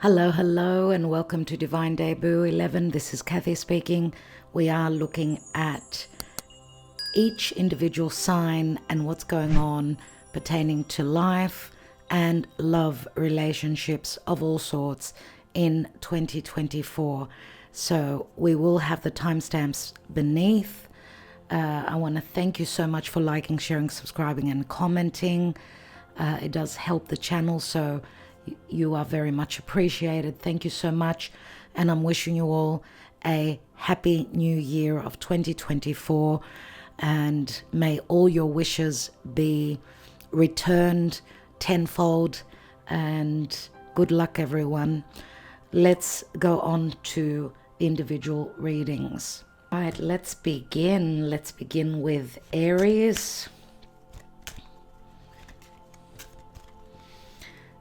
Hello, hello, and welcome to Divine Debut 11. This is Kathy speaking. We are looking at each individual sign and what's going on pertaining to life and love relationships of all sorts in 2024. So we will have the timestamps beneath. I want to thank you so much for liking, sharing, subscribing, and commenting. It does help the channel, so you are very much appreciated. Thank you so much, and I'm wishing you all a happy new year of 2024, and may all your wishes be returned tenfold, and good luck everyone. Let's go on to individual readings. All right, let's begin. Let's begin with Aries.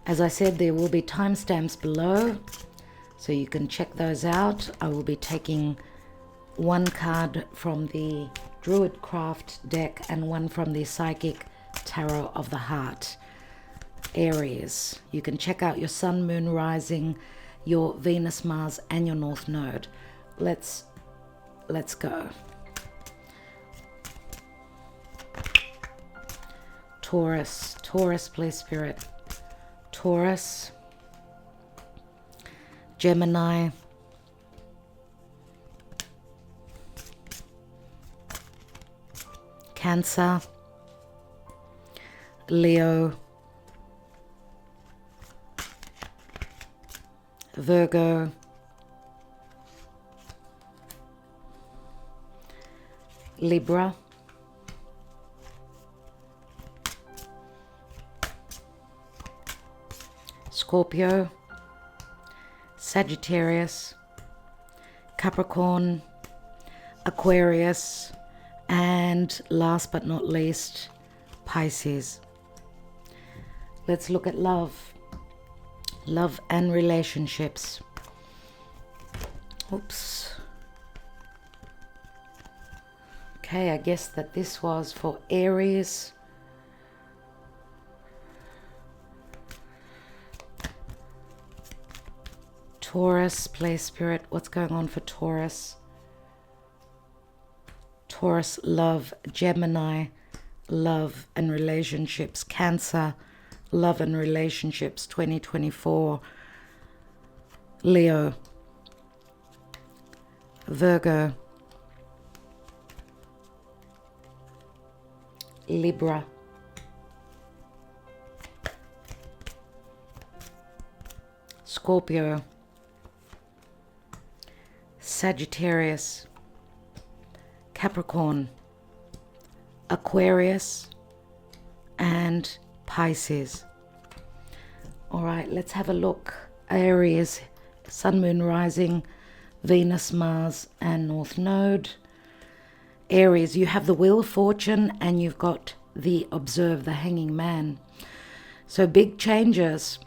As I said, there will be timestamps below, so you can check those out. I will be taking one card from the Druid Craft deck and one from the Psychic Tarot of the Heart. Aries, you can check out your Sun, Moon, Rising, your Venus, Mars, and your North Node. Let's go. Taurus, please, Spirit. Taurus, Gemini, Cancer, Leo, Virgo, Libra, Scorpio, Sagittarius, Capricorn, Aquarius, and last but not least, Pisces. Let's look at love and relationships. Oops. Okay, I guess that this was for Aries. Taurus, please, Spirit, what's going on for Taurus? Taurus, love. Gemini, love and relationships. Cancer, love and relationships 2024. Leo, Virgo, Libra, Scorpio, Sagittarius, Capricorn, Aquarius, and Pisces. All right, let's have a look. Aries, Sun, Moon, Rising, Venus, Mars, and North Node. Aries, you have the Wheel of Fortune and you've got the Observe, the Hanging Man. So big changes.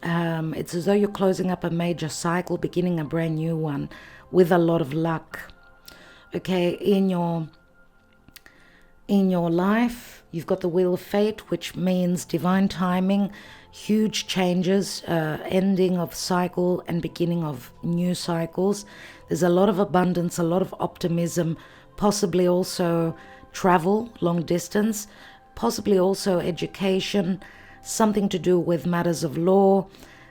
It's as though you're closing up a major cycle, beginning a brand new one with a lot of luck. Okay, in your life, you've got the Wheel of Fate, which means divine timing, huge changes, ending of cycle and beginning of new cycles. There's a lot of abundance, a lot of optimism, possibly also travel, long distance, possibly also education, something to do with matters of law.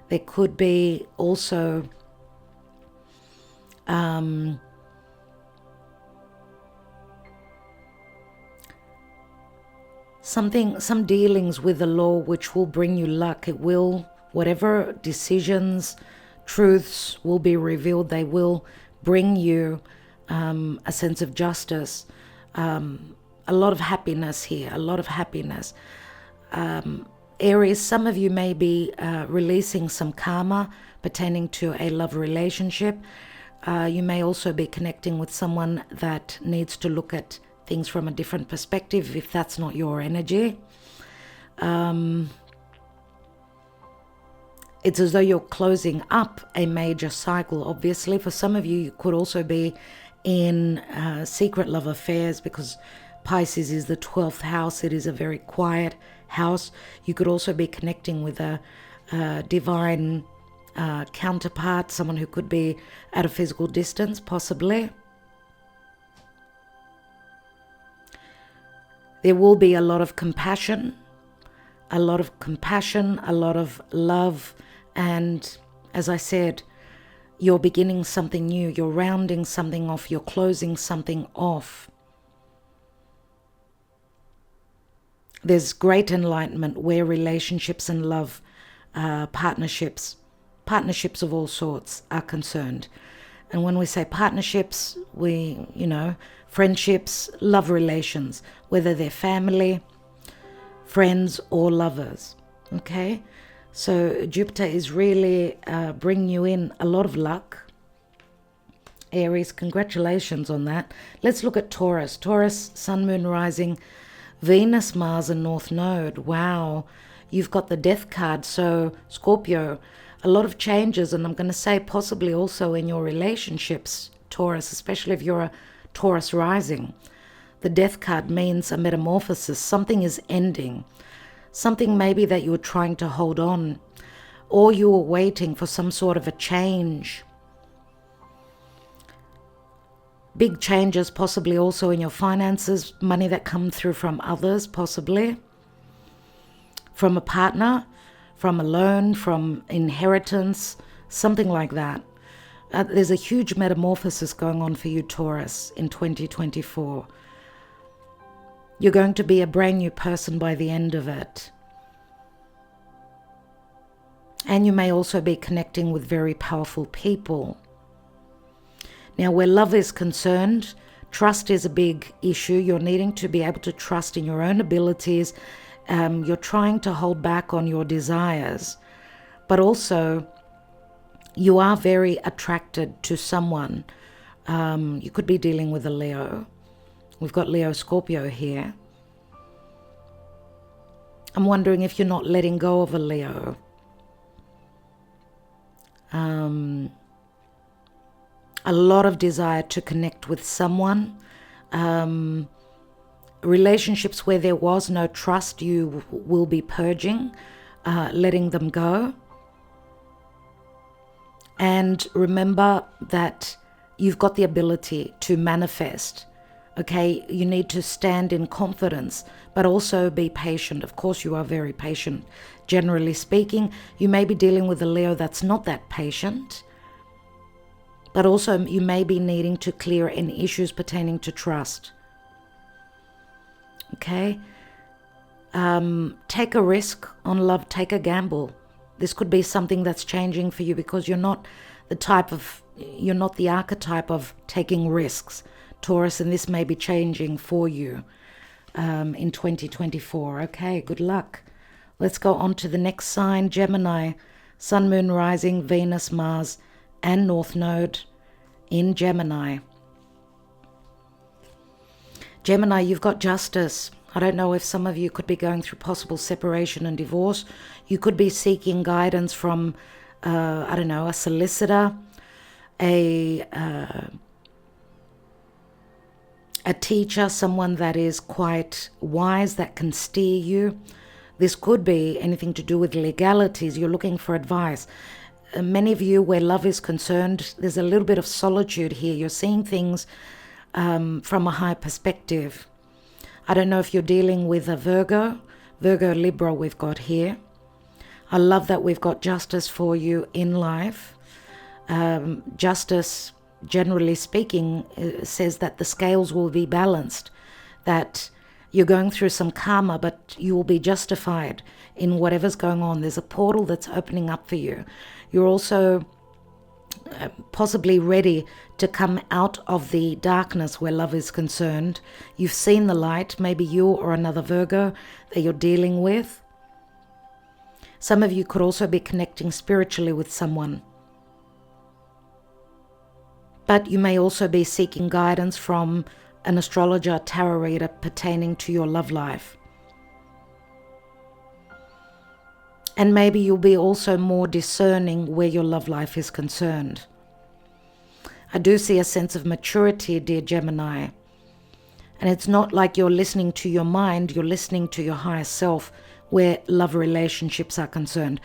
There could be also some dealings with the law which will bring you luck. It will, whatever decisions, truths will be revealed, they will bring you a sense of justice, a lot of happiness here, a lot of happiness. Aries, some of you may be releasing some karma pertaining to a love relationship. You may also be connecting with someone that needs to look at things from a different perspective if that's not your energy. It's as though you're closing up a major cycle. Obviously, for some of you, you could also be in secret love affairs, because Pisces is the 12th house. It is a very quiet house. You could also be connecting with a divine counterpart, someone who could be at a physical distance, possibly. There will be a lot of compassion, a lot of love, and as I said, you're beginning something new, you're rounding something off, you're closing something off. There's great enlightenment where relationships and love, partnerships of all sorts are concerned. And when we say partnerships, we, friendships, love relations, whether they're family, friends, or lovers. Okay? So Jupiter is really bringing you in a lot of luck. Aries, congratulations on that. Let's look at Taurus. Taurus, Sun, Moon, Rising, Venus, Mars, and North Node. Wow. You've got the Death card. So Scorpio, a lot of changes, and I'm going to say possibly also in your relationships, Taurus, especially if you're a Taurus rising. The Death card means a metamorphosis. Something is ending. Something maybe that you were trying to hold on, or you were waiting for some sort of a change. Big changes possibly also in your finances, money that come through from others possibly, from a partner, from a loan, from inheritance, something like that. There's a huge metamorphosis going on for you, Taurus, in 2024. You're going to be a brand new person by the end of it. And you may also be connecting with very powerful people. Now, where love is concerned, trust is a big issue. You're needing to be able to trust in your own abilities. You're trying to hold back on your desires. But also, you are very attracted to someone. You could be dealing with a Leo. We've got Leo, Scorpio here. I'm wondering if you're not letting go of a Leo. A lot of desire to connect with someone. Relationships where there was no trust, you will be purging, letting them go. And remember that you've got the ability to manifest. Okay, you need to stand in confidence, but also be patient. Of course, you are very patient. Generally speaking, you may be dealing with a Leo that's not that patient, but also you may be needing to clear any issues pertaining to trust. Okay, take a risk on love, take a gamble. This could be something that's changing for you because you're not the archetype of taking risks, Taurus, and this may be changing for you in 2024. Okay, good luck. Let's go on to the next sign, Gemini. Sun, Moon, Rising, Venus, Mars, and North Node in Gemini. Gemini, you've got Justice. I don't know if some of you could be going through possible separation and divorce. You could be seeking guidance from, a solicitor, a teacher, someone that is quite wise, that can steer you. This could be anything to do with legalities. You're looking for advice. Many of you, where love is concerned, there's a little bit of solitude here. You're seeing things from a high perspective. I don't know if you're dealing with a Virgo, Libra we've got here. I love that we've got justice for you in life. Justice, generally speaking, says that the scales will be balanced, that you're going through some karma, but you will be justified in whatever's going on. There's a portal that's opening up for you. You're also possibly ready to come out of the darkness where love is concerned. You've seen the light, maybe you or another Virgo that you're dealing with. Some of you could also be connecting spiritually with someone. But you may also be seeking guidance from an astrologer, tarot reader pertaining to your love life. And maybe you'll be also more discerning where your love life is concerned. I do see a sense of maturity, dear Gemini. And it's not like you're listening to your mind, you're listening to your higher self where love relationships are concerned.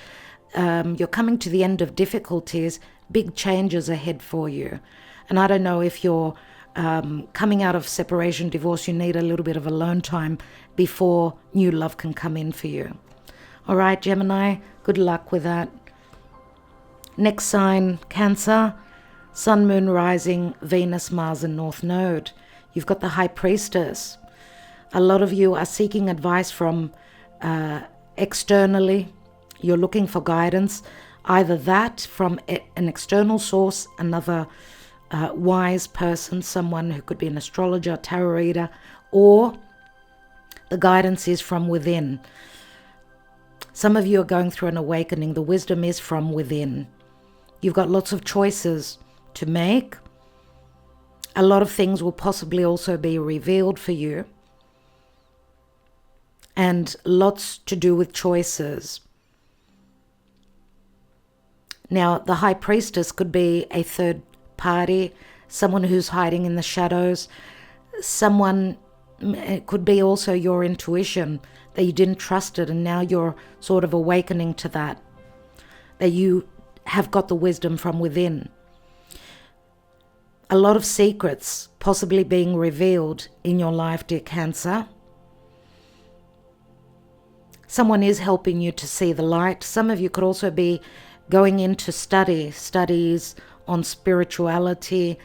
you're coming to the end of difficulties, big changes ahead for you. And I don't know if you're coming out of separation, divorce, you need a little bit of alone time before new love can come in for you. All right, Gemini, good luck with that. Next sign, Cancer, Sun, Moon, Rising, Venus, Mars, and North Node. You've got the High Priestess. A lot of you are seeking advice from externally. You're looking for guidance, either that from an external source, another wise person, someone who could be an astrologer, tarot reader, or the guidance is from within. Some of you are going through an awakening. The wisdom is from within. You've got lots of choices to make. A lot of things will possibly also be revealed for you. And lots to do with choices. Now, the High Priestess could be a third party, someone who's hiding in the shadows. Someone, it could be also your intuition, that you didn't trust it, and now you're sort of awakening to that you have got the wisdom from within. A lot of secrets possibly being revealed in your life, dear Cancer. Someone is helping you to see the light. Some of you could also be going into studies on spirituality.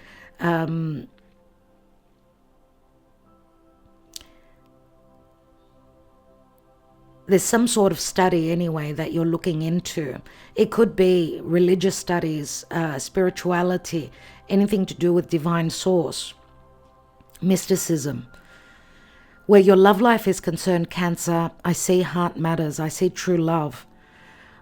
There's some sort of study anyway that you're looking into. It could be religious studies, spirituality, anything to do with divine source, mysticism. Where your love life is concerned, Cancer, I see heart matters. I see true love.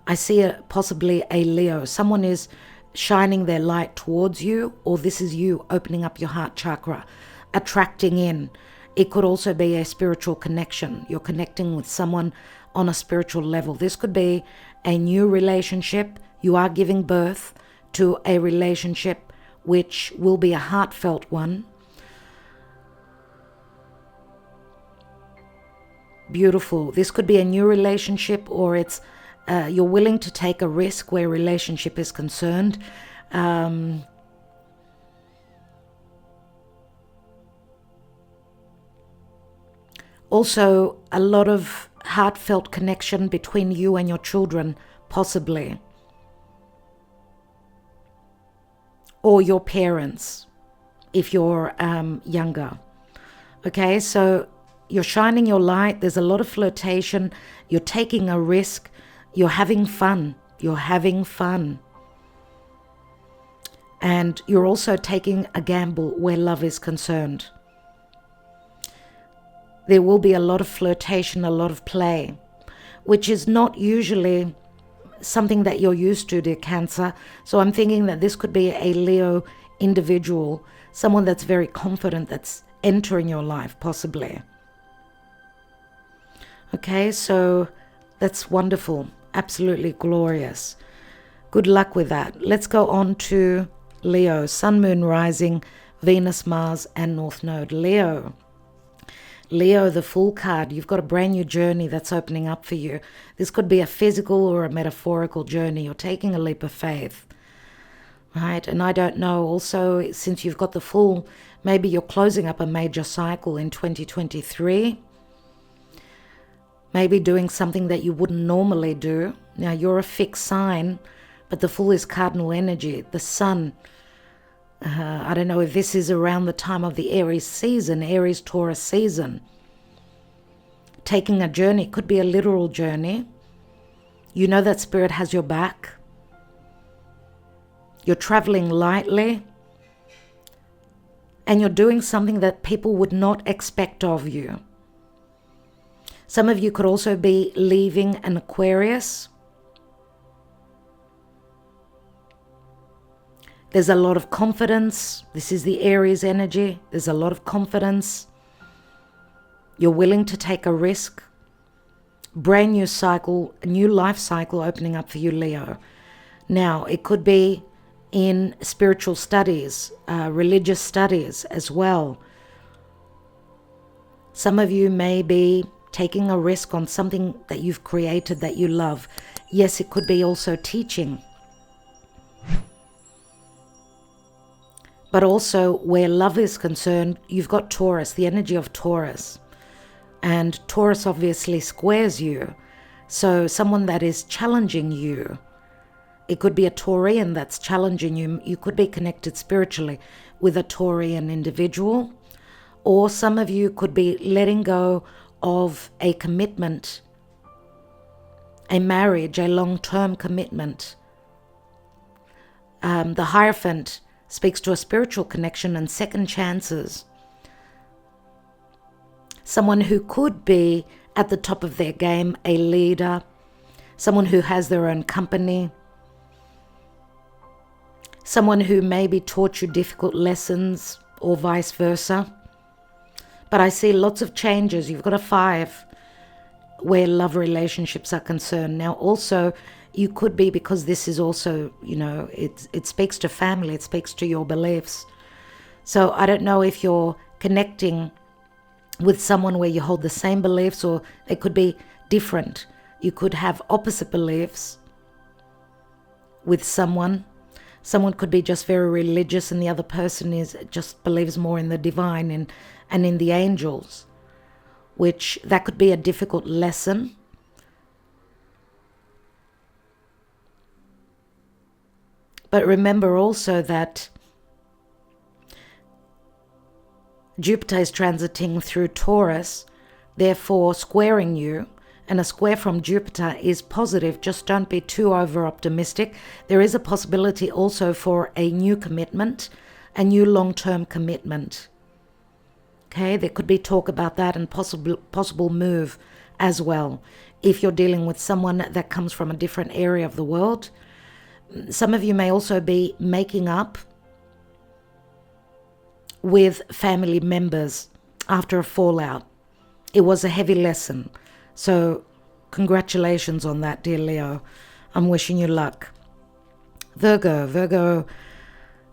I see possibly a Leo. Someone is shining their light towards you, or this is you opening up your heart chakra, attracting in. It could also be a spiritual connection. You're connecting with someone on a spiritual level. This could be a new relationship. You are giving birth to a relationship which will be a heartfelt one. Beautiful. This could be a new relationship, or it's you're willing to take a risk where relationship is concerned. Also, a lot of heartfelt connection between you and your children, possibly. Or your parents, if you're younger. Okay, so you're shining your light. There's a lot of flirtation. You're taking a risk. You're having fun. You're having fun. And you're also taking a gamble where love is concerned. There will be a lot of flirtation, a lot of play, which is not usually something that you're used to, dear Cancer. So I'm thinking that this could be a Leo individual, someone that's very confident, that's entering your life, possibly. Okay, so that's wonderful. Absolutely glorious. Good luck with that. Let's go on to Leo. Sun, Moon, Rising, Venus, Mars, and North Node. Leo, the Fool card. You've got a brand new journey that's opening up for you. This could be a physical or a metaphorical journey. You're taking a leap of faith. Right? And I don't know, also, since you've got the Fool, maybe you're closing up a major cycle in 2023. Maybe doing something that you wouldn't normally do. Now, you're a fixed sign, but the Fool is cardinal energy. The Sun, I don't know if this is around the time of the Aries season, Aries-Taurus season. Taking a journey, could be a literal journey. You know that Spirit has your back. You're traveling lightly. And you're doing something that people would not expect of you. Some of you could also be leaving an Aquarius. There's a lot of confidence. This is the Aries energy. There's a lot of confidence. You're willing to take a risk. Brand new cycle, a new life cycle opening up for you, Leo. Now, it could be in spiritual studies, religious studies as well. Some of you may be taking a risk on something that you've created that you love. Yes, it could be also teaching. But also where love is concerned, you've got Taurus, the energy of Taurus. And Taurus obviously squares you. So someone that is challenging you, it could be a Taurian that's challenging you. You could be connected spiritually with a Taurian individual. Or some of you could be letting go of a commitment, a marriage, a long-term commitment. The Hierophant speaks to a spiritual connection and second chances. Someone who could be at the top of their game, a leader, someone who has their own company, someone who maybe taught you difficult lessons or vice versa. But I see lots of changes. You've got a 5 where love relationships are concerned. Now also, you could be, because this is also, it speaks to family, it speaks to your beliefs. So I don't know if you're connecting with someone where you hold the same beliefs, or they could be different. You could have opposite beliefs with someone. Someone could be just very religious and the other person just believes more in the divine and in the angels, which that could be a difficult lesson. But remember also that Jupiter is transiting through Taurus, therefore squaring you, and a square from Jupiter is positive. Just don't be too over-optimistic. There is a possibility also for a new commitment, a new long-term commitment. Okay, there could be talk about that and possible move as well. If you're dealing with someone that comes from a different area of the world, some of you may also be making up with family members after a fallout. It was a heavy lesson. So congratulations on that, dear Leo. I'm wishing you luck. Virgo,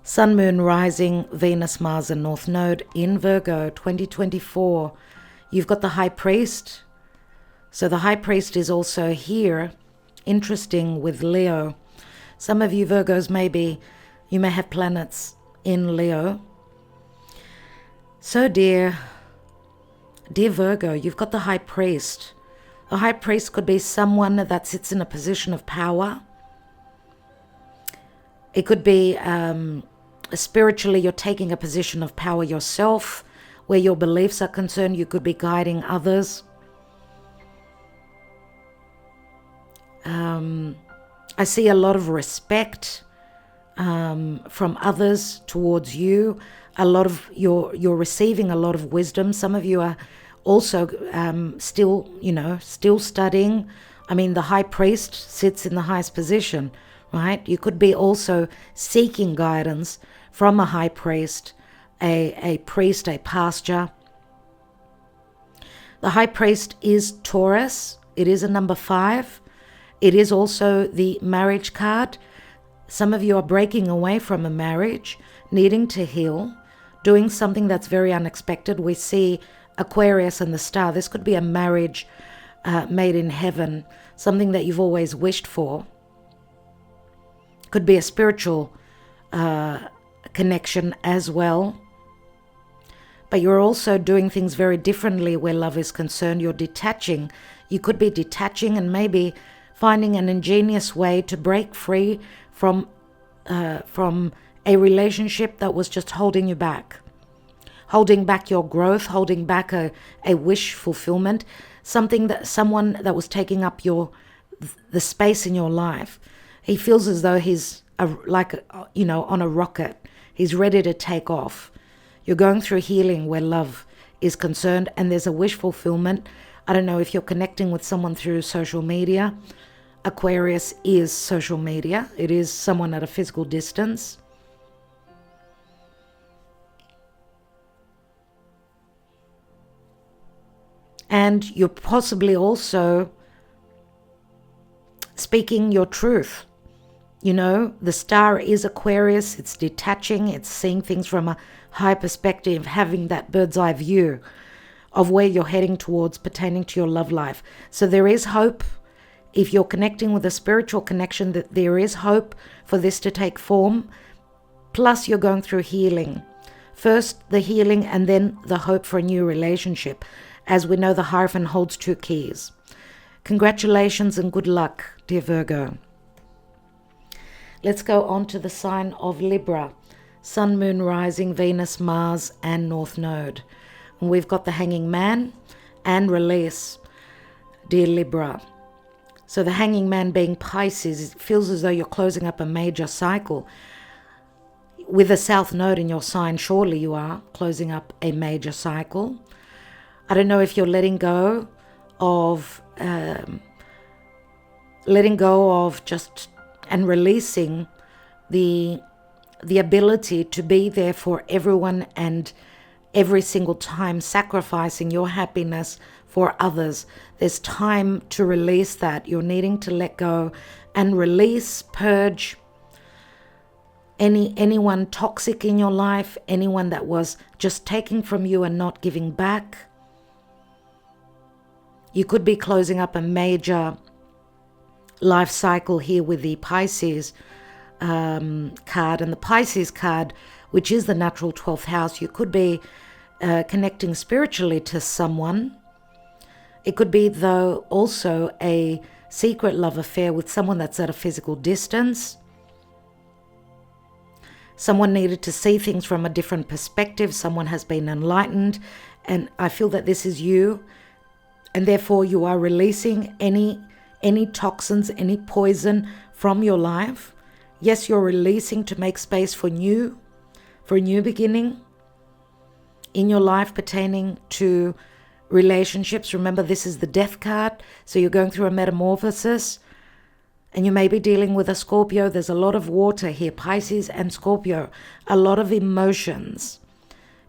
Sun, Moon, Rising, Venus, Mars and North Node in Virgo 2024. You've got the High Priest. So the High Priest is also here. Interesting with Leo. Some of you Virgos you may have planets in Leo. So dear Virgo, you've got the High Priest. A High Priest could be someone that sits in a position of power. It could be spiritually you're taking a position of power yourself, where your beliefs are concerned. You could be guiding others. I see a lot of respect from others towards you. You're receiving a lot of wisdom. Some of you are also still studying. I mean, the High Priest sits in the highest position, right? You could be also seeking guidance from a High Priest, a priest, a pastor. The High Priest is Taurus. It is a number 5. It is also the marriage card. Some of you are breaking away from a marriage, needing to heal, doing something that's very unexpected. We see Aquarius and the star. This could be a marriage made in heaven, something that you've always wished for. Could be a spiritual connection as well. But you're also doing things very differently where love is concerned. You're detaching. You could be detaching and maybe finding an ingenious way to break free from a relationship that was just holding you back. Holding back your growth, holding back a wish fulfillment, someone that was taking up the space in your life. He feels as though he's on a rocket. He's ready to take off. You're going through healing where love is concerned, and there's a wish fulfillment. I don't know if you're connecting with someone through social media. Aquarius is social media. It is someone at a physical distance. And you're possibly also speaking your truth. The star is Aquarius. It's detaching. It's seeing things from a high perspective, having that bird's eye view of where you're heading towards pertaining to your love life. So there is hope If you're connecting with a spiritual connection, that there is hope for this to take form. Plus, you're going through healing. First, the healing, and then the hope for a new relationship. As we know, the Hierophant holds 2 keys. Congratulations and good luck, dear Virgo. Let's go on to the sign of Libra. Sun, Moon, Rising, Venus, Mars, and North Node. And we've got the Hanging Man and Release, dear Libra. So the Hanging Man being Pisces, it feels as though you're closing up a major cycle. With a South Node in your sign, surely you are closing up a major cycle. I don't know if you're letting go of just and releasing the ability to be there for everyone and every single time, sacrificing your happiness for others. There's time to release that. You're needing to let go and release, purge anyone toxic in your life, anyone that was just taking from you and not giving back. You could be closing up a major life cycle here with the Pisces card. And the Pisces card, which is the natural 12th house, you could be connecting spiritually to someone. It could be, though, also a secret love affair with someone that's at a physical distance. Someone needed to see things from a different perspective. Someone has been enlightened. And I feel that this is you. And therefore you are releasing any toxins, any poison from your life. Yes, you're releasing to make space for a new beginning in your life pertaining to relationships. Remember, this is the Death card. So you're going through a metamorphosis. And you may be dealing with a Scorpio. There's a lot of water here, Pisces and Scorpio. A lot of emotions.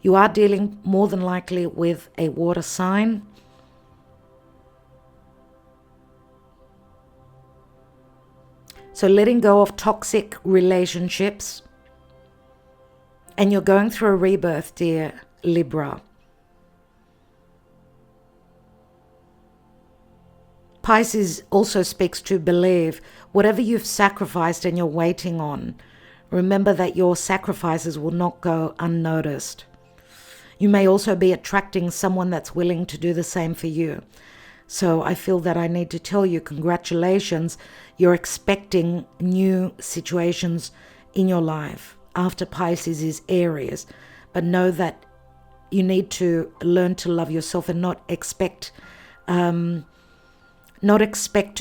You are dealing more than likely with a water sign. So letting go of toxic relationships. And you're going through a rebirth, dear Libra. Pisces also speaks to believe. Whatever you've sacrificed and you're waiting on, remember that your sacrifices will not go unnoticed. You may also be attracting someone that's willing to do the same for you. So I feel that I need to tell you, congratulations. You're expecting new situations in your life. After Pisces is Aries. But know that you need to learn to love yourself and not expect to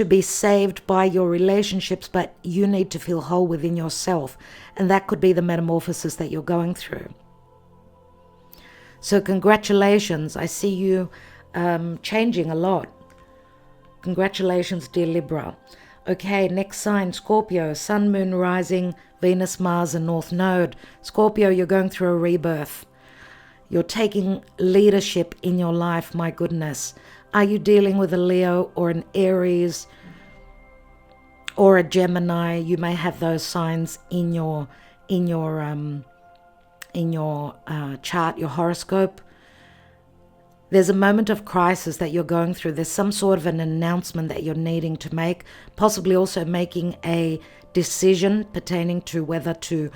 be saved by your relationships, but you need to feel whole within yourself. And that could be the metamorphosis that you're going through. So congratulations. I see you changing a lot. Congratulations, dear Libra. Okay, next sign, Scorpio. Sun, Moon, Rising, Venus, Mars, and North Node. Scorpio, you're going through a rebirth. You're taking leadership in your life, my goodness. Are you dealing with a Leo or an Aries or a Gemini? You may have those signs in your chart, your horoscope. There's a moment of crisis that you're going through. There's some sort of an announcement that you're needing to make, possibly also making a decision pertaining to whether to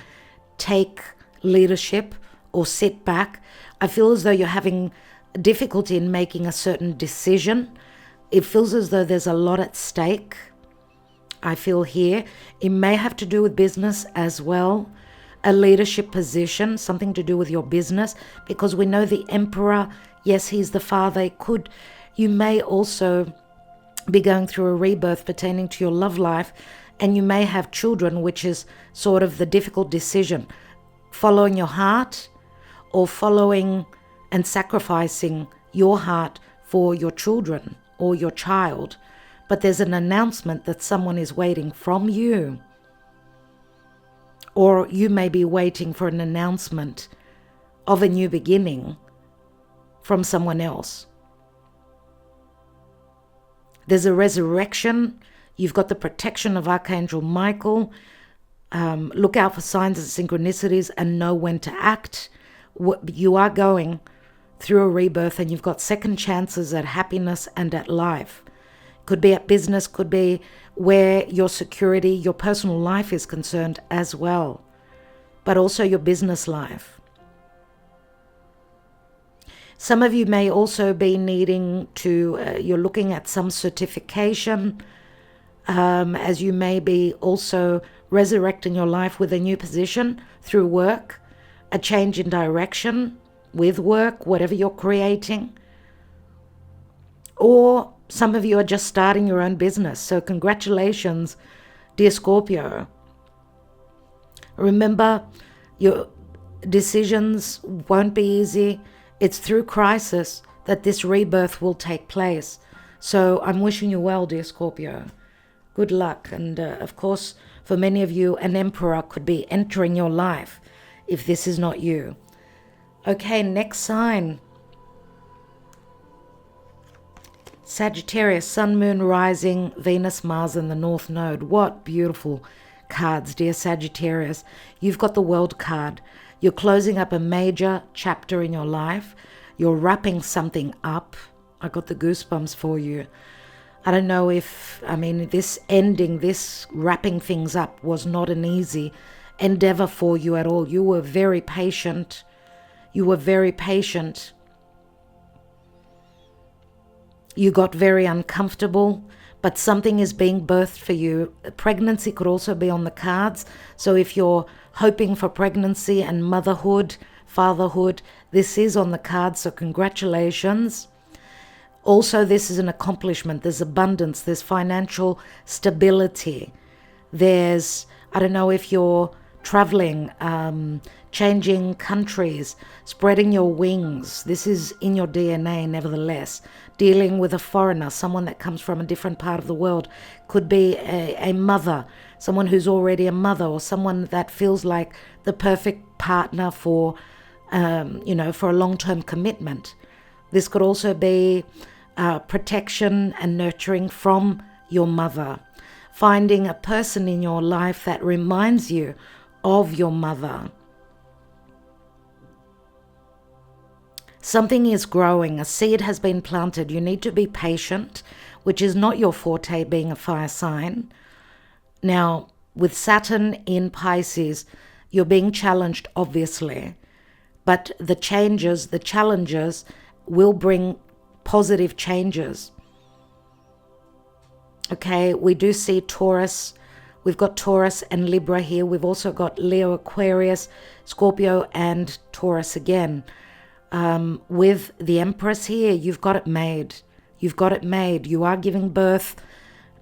take leadership or sit back. I feel as though you're having difficulty in making a certain decision. It feels as though there's a lot at stake. I feel here. It may have to do with business as well. A leadership position, something to do with your business, because we know the Emperor, yes, he's the father. You may also be going through a rebirth pertaining to your love life, and you may have children, which is sort of the difficult decision. Following your heart or following and sacrificing your heart for your children or your child. But there's an announcement that someone is waiting from you. Or you may be waiting for an announcement of a new beginning from someone else. There's a resurrection. You've got the protection of Archangel Michael. Look out for signs and synchronicities and know when to act. You are going through a rebirth and you've got second chances at happiness and at life. Could be at business, could be where your security, your personal life is concerned as well, but also your business life. Some of you may also be needing to, you're looking at some certification, as you may be also resurrecting your life with a new position through work, a change in direction with work, whatever you're creating. Or some of you are just starting your own business. So congratulations, dear Scorpio. Remember, your decisions won't be easy. It's through crisis that this rebirth will take place. So I'm wishing you well, dear Scorpio. Good luck. And of course, for many of you, an emperor could be entering your life if this is not you. Okay, next sign. Sagittarius, Sun, Moon, Rising, Venus, Mars, and the North Node. What beautiful cards, dear Sagittarius. You've got the World card. You're closing up a major chapter in your life. You're wrapping something up. I got the goosebumps for you. I don't know if, this ending, this wrapping things up was not an easy endeavor for you at all. You were very patient. You were very patient. You got very uncomfortable, but something is being birthed for you. Pregnancy could also be on the cards. So if you're hoping for pregnancy and motherhood, fatherhood, this is on the cards. So congratulations. Also, this is an accomplishment. There's abundance. There's financial stability. There's, I don't know if you're traveling, changing countries, spreading your wings. This is in your DNA, nevertheless. Dealing with a foreigner, someone that comes from a different part of the world. Could be a mother, someone who's already a mother, or someone that feels like the perfect partner for, for a long-term commitment. This could also be protection and nurturing from your mother. Finding a person in your life that reminds you of your mother. Something is growing. A seed has been planted. You need to be patient, which is not your forte, being a fire sign. Now, with Saturn in Pisces, you're being challenged, obviously. But the challenges will bring positive changes. Okay, we do see Taurus. We've got Taurus and Libra here. We've also got Leo, Aquarius, Scorpio, and Taurus again. With the Empress here, you've got it made. You've got it made. You are giving birth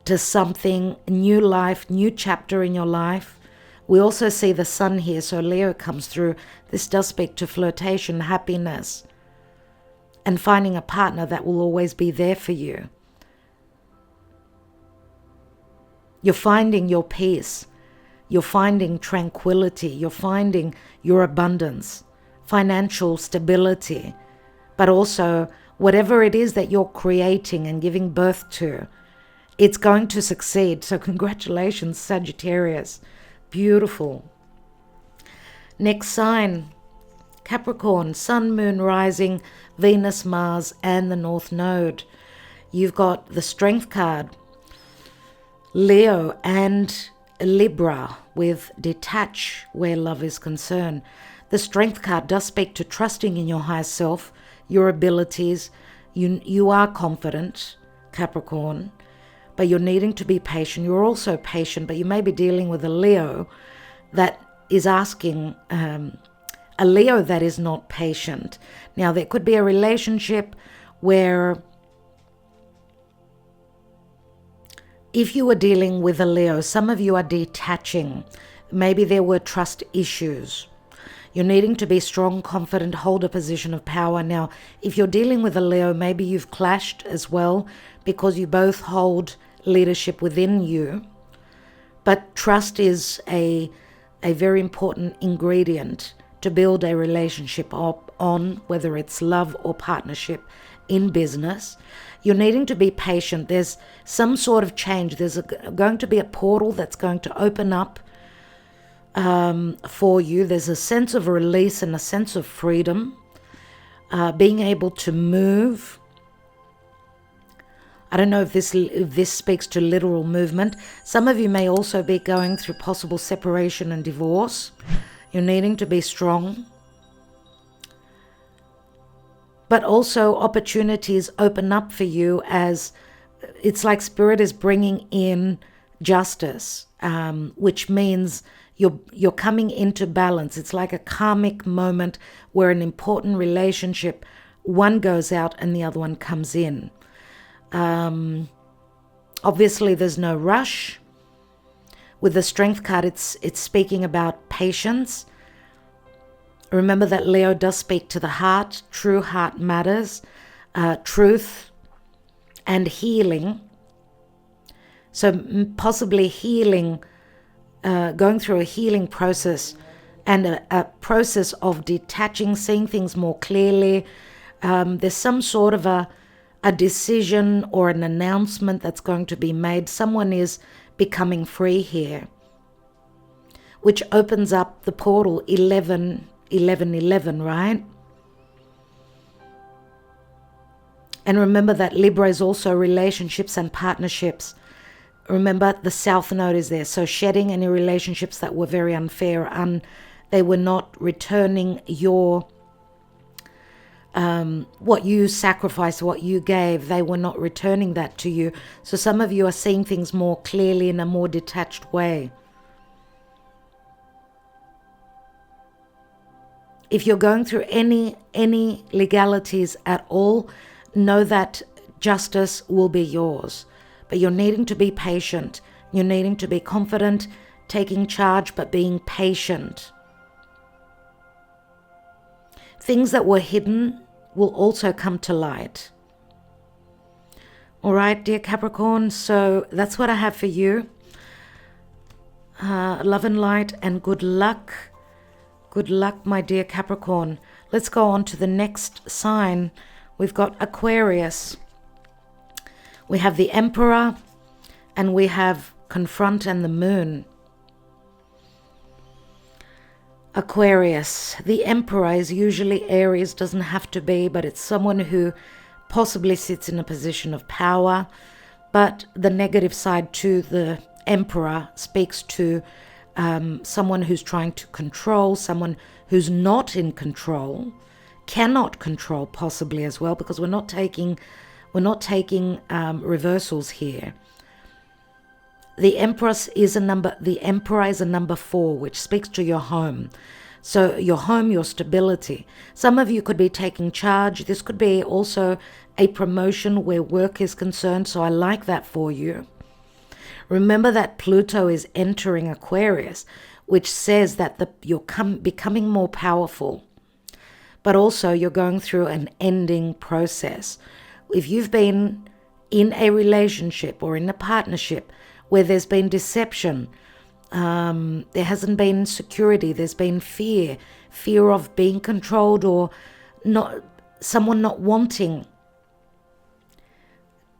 to something, new life, new chapter in your life. We also see the Sun here, so Leo comes through. This does speak to flirtation, happiness, and finding a partner that will always be there for you. You're finding your peace. You're finding tranquility. You're finding your abundance, financial stability, but also whatever it is that you're creating and giving birth to, it's going to succeed. So congratulations, Sagittarius. Beautiful. Next sign, Capricorn, Sun, Moon, Rising, Venus, Mars, and the North Node. You've got the Strength card, Leo and Libra with detach where love is concerned. The Strength card does speak to trusting in your higher self, your abilities. You are confident, Capricorn, but you're needing to be patient. You're also patient, but you may be dealing with a Leo that is asking, a Leo that is not patient. Now, there could be a relationship where if you were dealing with a Leo, some of you are detaching. Maybe there were trust issues. You're needing to be strong, confident, hold a position of power. Now, if you're dealing with a Leo, maybe you've clashed as well because you both hold leadership within you. But trust is a very important ingredient to build a relationship up on, whether it's love or partnership in business. You're needing to be patient. There's some sort of change. There's going to be a portal that's going to open up for you. There's a sense of release and a sense of freedom, being able to move. I don't know if this speaks to literal movement. Some of you may also be going through possible separation and divorce. You're needing to be strong. But also opportunities open up for you, as it's like Spirit is bringing in justice, which means you're coming into balance. It's like a karmic moment where an important relationship, one goes out and the other one comes in. Obviously, there's no rush. With the Strength card, it's speaking about patience. Remember that Leo does speak to the heart. True heart matters. Truth and healing. So possibly healing, going through a healing process and a process of detaching, seeing things more clearly. There's some sort of a decision or an announcement that's going to be made. Someone is becoming free here, which opens up the portal 11, right? And remember that Libra is also relationships and partnerships. Remember, the South Node is there. So shedding any relationships that were very unfair, and they were not returning your what you sacrificed, what you gave. They were not returning that to you. So some of you are seeing things more clearly in a more detached way. If you're going through any legalities at all, know that justice will be yours. But you're needing to be patient. You're needing to be confident, taking charge, but being patient. Things that were hidden will also come to light. All right, dear Capricorn, so that's what I have for you. Love and light and good luck. Good luck, my dear Capricorn. Let's go on to the next sign. We've got Aquarius. We have the Emperor, and we have Confront and the Moon. Aquarius. The Emperor is usually Aries, doesn't have to be, but it's someone who possibly sits in a position of power. But the negative side to the Emperor speaks to someone who's trying to control, someone who's not in control, cannot control possibly as well, because we're not taking reversals here. The Empress is a number. The Emperor is a number 4, which speaks to your home. So your home, your stability. Some of you could be taking charge. This could be also a promotion where work is concerned. So I like that for you. Remember that Pluto is entering Aquarius, which says that you're becoming more powerful. But also you're going through an ending process. If you've been in a relationship or in a partnership where there's been deception, there hasn't been security, there's been fear of being controlled, or someone not wanting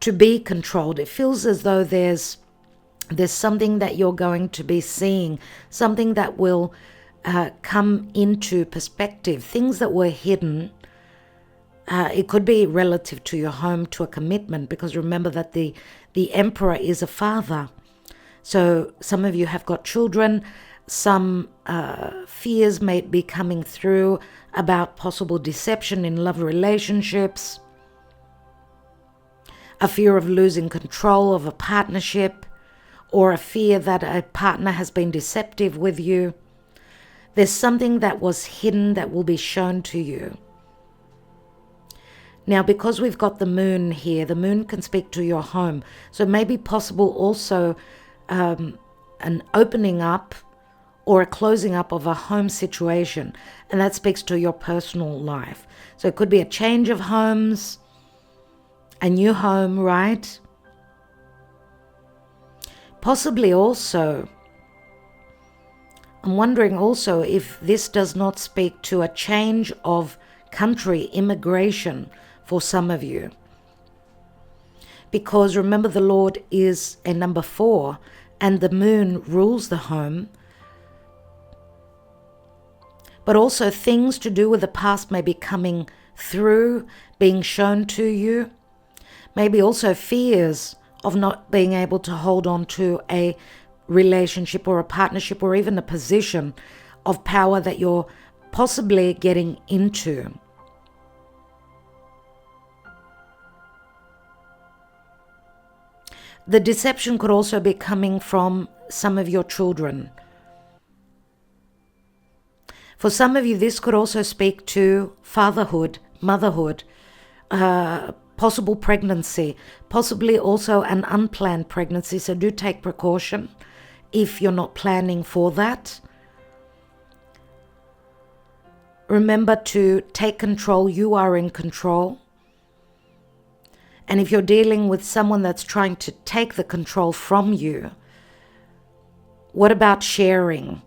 to be controlled. It feels as though there's something that you're going to be seeing, something that will come into perspective, things that were hidden. It could be relative to your home, to a commitment, because remember that the Emperor is a father. So some of you have got children. Some fears may be coming through about possible deception in love relationships, a fear of losing control of a partnership, or a fear that a partner has been deceptive with you. There's something that was hidden that will be shown to you. Now, because we've got the Moon here, the Moon can speak to your home. So it may be possible also an opening up or a closing up of a home situation. And that speaks to your personal life. So it could be a change of homes, a new home, right? Possibly also, I'm wondering also if this does not speak to a change of country, immigration for some of you. Because remember, the Lord is a number 4 and the Moon rules the home. But also things to do with the past may be coming through, being shown to you. Maybe also fears of not being able to hold on to a relationship or a partnership or even a position of power that you're possibly getting into. The deception could also be coming from some of your children. For some of you, this could also speak to fatherhood, motherhood, possible pregnancy, possibly also an unplanned pregnancy. So do take precaution if you're not planning for that. Remember to take control. You are in control. And if you're dealing with someone that's trying to take the control from you, what about sharing?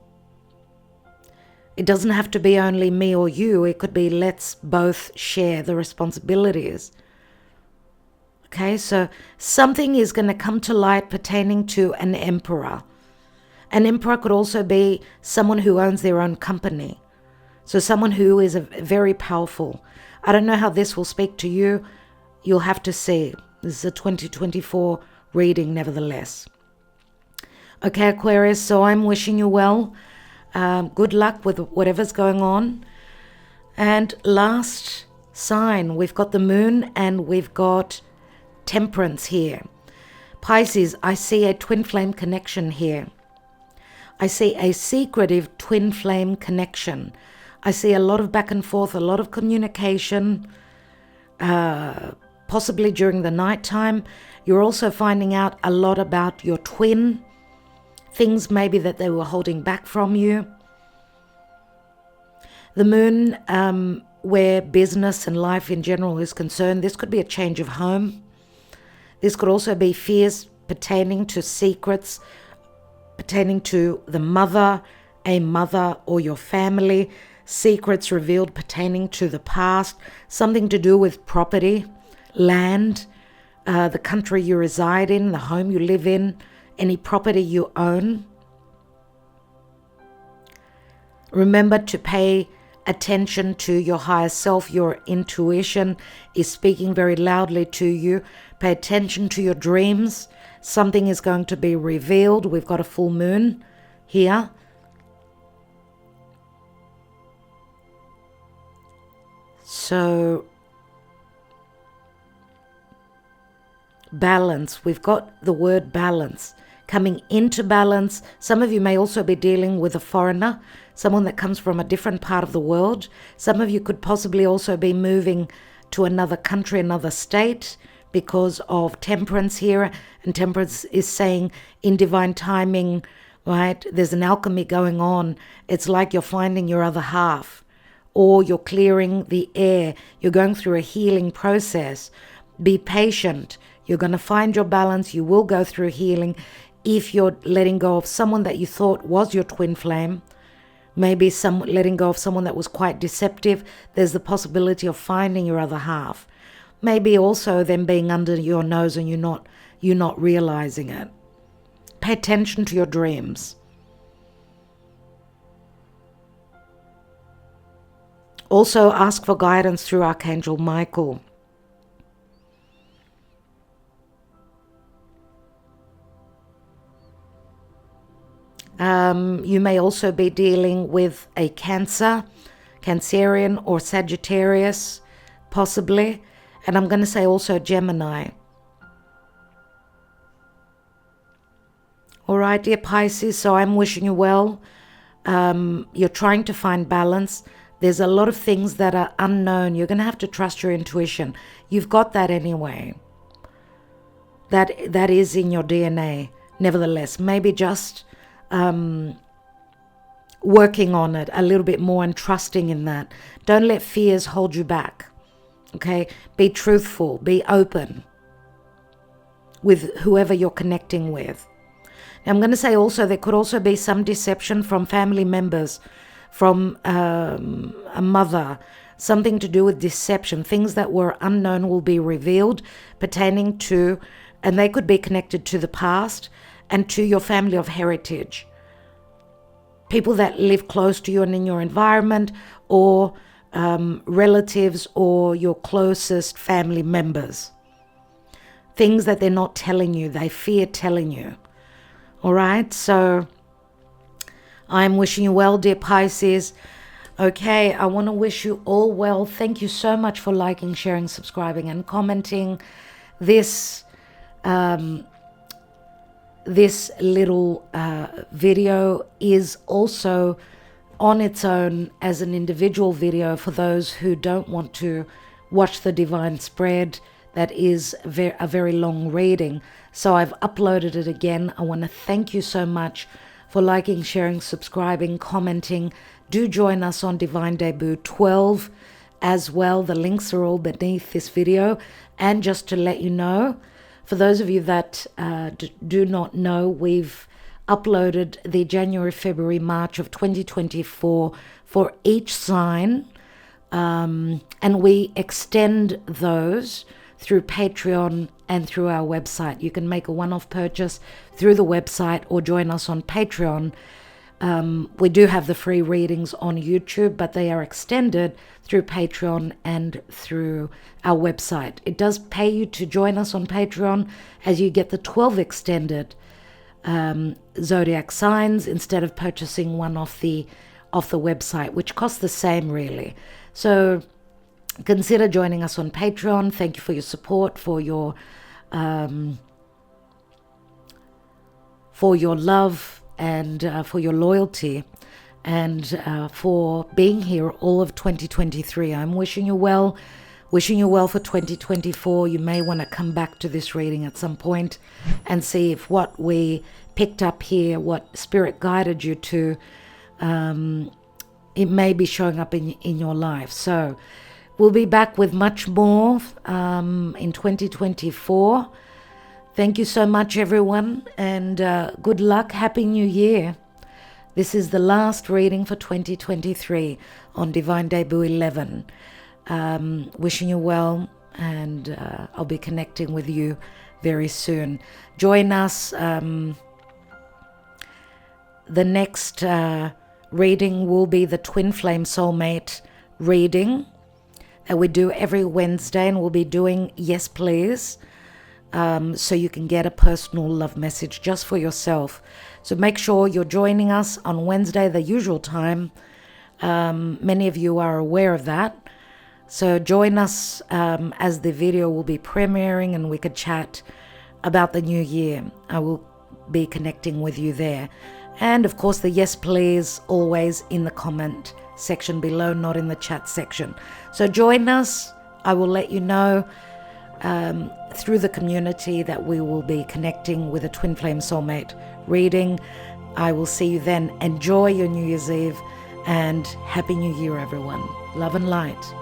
It doesn't have to be only me or you. It could be let's both share the responsibilities. Okay, so something is going to come to light pertaining to an emperor. An emperor could also be someone who owns their own company. So someone who is very powerful. I don't know how this will speak to you. You'll have to see. This is a 2024 reading nevertheless. Okay, Aquarius, so I'm wishing you well. Good luck with whatever's going on. And last sign, we've got the moon and we've got Temperance here. Pisces, I see a twin flame connection here. I see a secretive twin flame connection. I see a lot of back and forth, a lot of communication, possibly during the nighttime. You're also finding out a lot about your twin, things maybe that they were holding back from you. The moon, where business and life in general is concerned, this could be a change of home. This could also be fears pertaining to secrets, pertaining to the mother, a mother or your family, secrets revealed pertaining to the past, something to do with property, land, the country you reside in, the home you live in, any property you own. Remember to pay attention to your higher self. Your intuition is speaking very loudly to you. Pay attention to your dreams. Something is going to be revealed. We've got a full moon here. So, balance. We've got the word balance. Coming into balance. Some of you may also be dealing with a foreigner, someone that comes from a different part of the world. Some of you could possibly also be moving to another country, another state, because of Temperance here. And Temperance is saying in divine timing, right? There's an alchemy going on. It's like you're finding your other half, or you're clearing the air. You're going through a healing process. Be patient. You're going to find your balance. You will go through healing. If you're letting go of someone that you thought was your twin flame, maybe letting go of someone that was quite deceptive, there's the possibility of finding your other half. Maybe also them being under your nose and you're not realizing it. Pay attention to your dreams. Also ask for guidance through Archangel Michael. You may also be dealing with a Cancer, Cancerian or Sagittarius, possibly. And I'm going to say also Gemini. All right, dear Pisces, so I'm wishing you well. You're trying to find balance. There's a lot of things that are unknown. You're going to have to trust your intuition. You've got that anyway. That is in your DNA. Nevertheless, maybe just working on it a little bit more and trusting in that. Don't let fears hold you back. Okay? Be truthful. Be open with whoever you're connecting with. Now, I'm going to say also there could also be some deception from family members, from a mother, something to do with deception. Things that were unknown will be revealed pertaining to, and they could be connected to the past and to your family of heritage. People that live close to you and in your environment, or relatives or your closest family members. things that they're not telling you, they fear telling you. All right, so I'm wishing you well, dear Pisces. Okay, I want to wish you all well. Thank you so much for liking, sharing, subscribing, and commenting. This this little video is also on its own as an individual video for those who don't want to watch the divine spread. That is a very long reading, so I've uploaded it again. I want to thank you so much for liking, sharing, subscribing, commenting. Do join us on Divine Debut 12 as well. The links are all beneath this video. And just to let you know, for those of you that do not know, we've uploaded the January, February, March of 2024 for each sign, and we extend those through Patreon and through our website. You can make a one-off purchase through the website or join us on Patreon. We do have the free readings on YouTube, but they are extended through Patreon and through our website. It does pay you to join us on Patreon, as you get the 12 extended zodiac signs instead of purchasing one off the website, which costs the same really. So consider joining us on Patreon. Thank you for your support, for your love, and for your loyalty, and for being here all of 2023. I'm wishing you well for 2024. You may want to come back to this reading at some point and see if what we picked up here, what Spirit guided you to, it may be showing up in your life. So we'll be back with much more in 2024. Thank you so much, everyone, and good luck. Happy New Year. This is the last reading for 2023 on Divine Debut 11. Wishing you well, and I'll be connecting with you very soon. Join us. The next reading will be the Twin Flame Soulmate reading that we do every Wednesday, and we'll be doing Yes Please. So you can get a personal love message just for yourself. So make sure you're joining us on Wednesday, the usual time. Many of you are aware of that. So join us as the video will be premiering, and we could chat about the new year. I will be connecting with you there. And of course, the Yes Please always in the comment section below, not in the chat section. So join us. I will let you know through the community that we will be connecting with a Twin Flame Soulmate reading. I will see you then. Enjoy your New Year's Eve, and Happy New Year, everyone. Love and light.